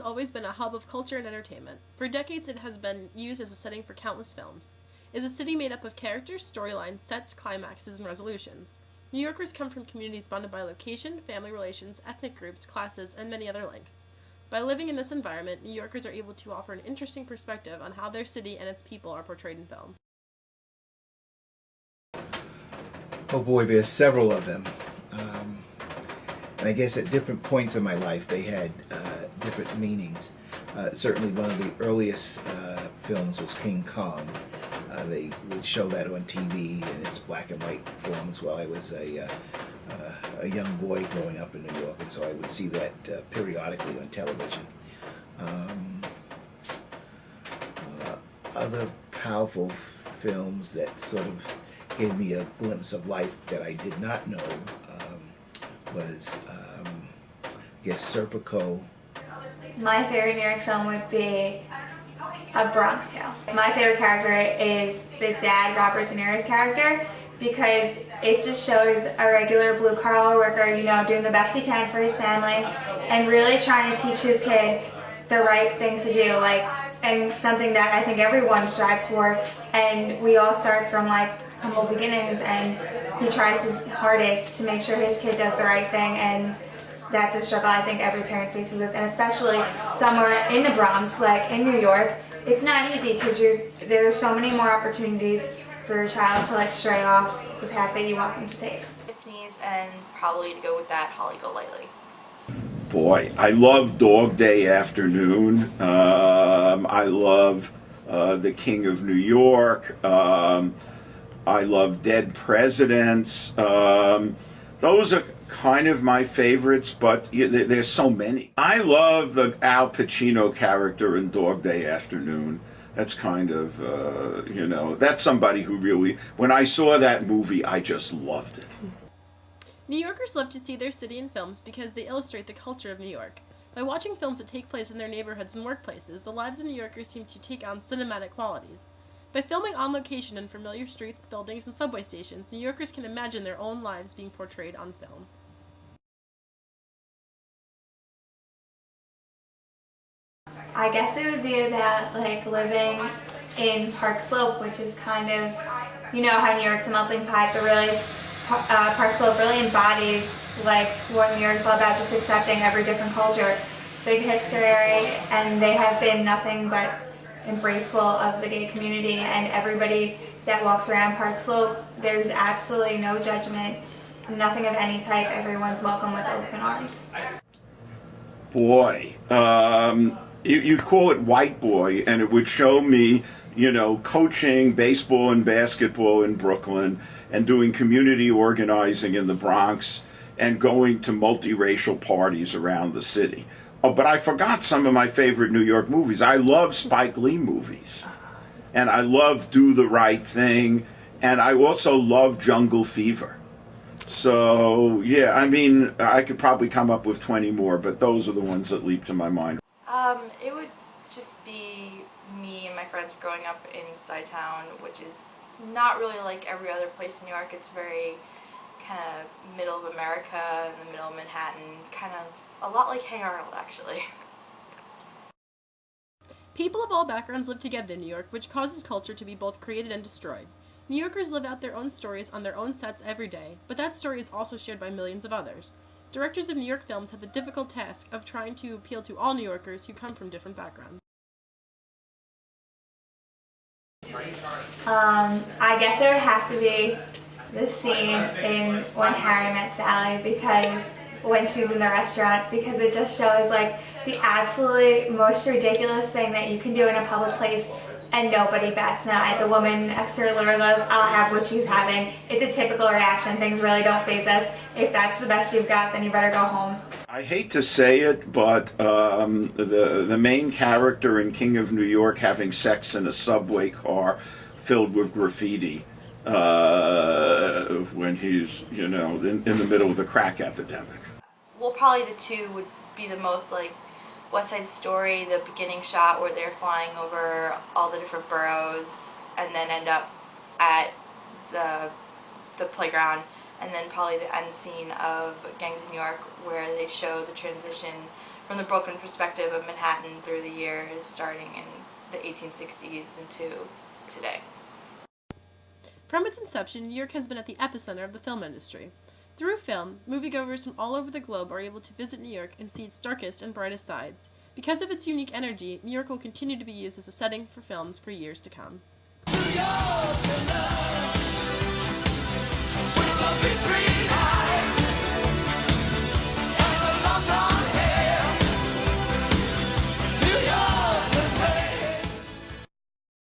has always been a hub of culture and entertainment. For decades, it has been used as a setting for countless films. It is a city made up of characters, storylines, sets, climaxes, and resolutions. New Yorkers come from communities bonded by location, family relations, ethnic groups, classes, and many other links. By living in this environment, New Yorkers are able to offer an interesting perspective on how their city and its people are portrayed in film. Oh boy, there's several of them. And I guess at different points in my life they had different meanings. Certainly one of the earliest films was King Kong. They would show that on TV in its black and white forms while I was a young boy growing up in New York, and so I would see that periodically on television. Other powerful films that sort of gave me a glimpse of life that I did not know was, I guess, Serpico. My favorite New York film would be A Bronx Tale. My favorite character is the dad, Robert De Niro's character, because it just shows a regular blue-collar worker, you know, doing the best he can for his family and really trying to teach his kid the right thing to do, and something that I think everyone strives for. And we all start from humble beginnings, and he tries his hardest to make sure his kid does the right thing, and that's a struggle I think every parent faces with, and especially somewhere in the Bronx, like in New York, it's not easy because there are so many more opportunities for your child to stray off the path that you want them to take. Tiffany's, and probably to go with that, Holly Golightly. Boy, I love Dog Day Afternoon. I love The King of New York. I love Dead Presidents. Those are kind of my favorites, but there's so many. I love the Al Pacino character in Dog Day Afternoon. That's kind of, that's somebody who really, when I saw that movie, I just loved it. New Yorkers love to see their city in films because they illustrate the culture of New York. By watching films that take place in their neighborhoods and workplaces, the lives of New Yorkers seem to take on cinematic qualities. By filming on location in familiar streets, buildings, and subway stations, New Yorkers can imagine their own lives being portrayed on film. I guess it would be about living in Park Slope, which is kind of, you know how New York's a melting pot, but really Park Slope really embodies what New York's all about, just accepting every different culture. It's a big hipster area, and they have been nothing but embraceful of the gay community, and everybody that walks around Park Slope, there's absolutely no judgment, nothing of any type. Everyone's welcome with open arms. Boy, you'd call it White Boy, and it would show me, coaching baseball and basketball in Brooklyn and doing community organizing in the Bronx and going to multiracial parties around the city. Oh, but I forgot some of my favorite New York movies. I love Spike Lee movies, and I love Do the Right Thing, and I also love Jungle Fever. So, yeah, I could probably come up with 20 more, but those are the ones that leap to my mind. It would just be me and my friends growing up in Stuytown, which is not really like every other place in New York. It's very kind of middle of America, in the middle of Manhattan, kind of a lot like Hey Arnold, actually. People of all backgrounds live together in New York, which causes culture to be both created and destroyed. New Yorkers live out their own stories on their own sets every day, but that story is also shared by millions of others. Directors of New York films have the difficult task of trying to appeal to all New Yorkers who come from different backgrounds. I guess it would have to be the scene in When Harry Met Sally, because when she's in the restaurant, because it just shows the absolutely most ridiculous thing that you can do in a public place and nobody bats an eye. The woman next to her literally goes, "I'll have what she's having." It's a typical reaction. Things really don't faze us. If that's the best you've got, then you better go home. I hate to say it, but the main character in King of New York having sex in a subway car filled with graffiti when he's, in the middle of the crack epidemic. Well, probably the two would be the most West Side Story, the beginning shot where they're flying over all the different boroughs and then end up at the playground, and then probably the end scene of Gangs of New York where they show the transition from the Brooklyn perspective of Manhattan through the years, starting in the 1860s into today. From its inception, New York has been at the epicenter of the film industry. Through film, moviegoers from all over the globe are able to visit New York and see its darkest and brightest sides. Because of its unique energy, New York will continue to be used as a setting for films for years to come. New York's alive.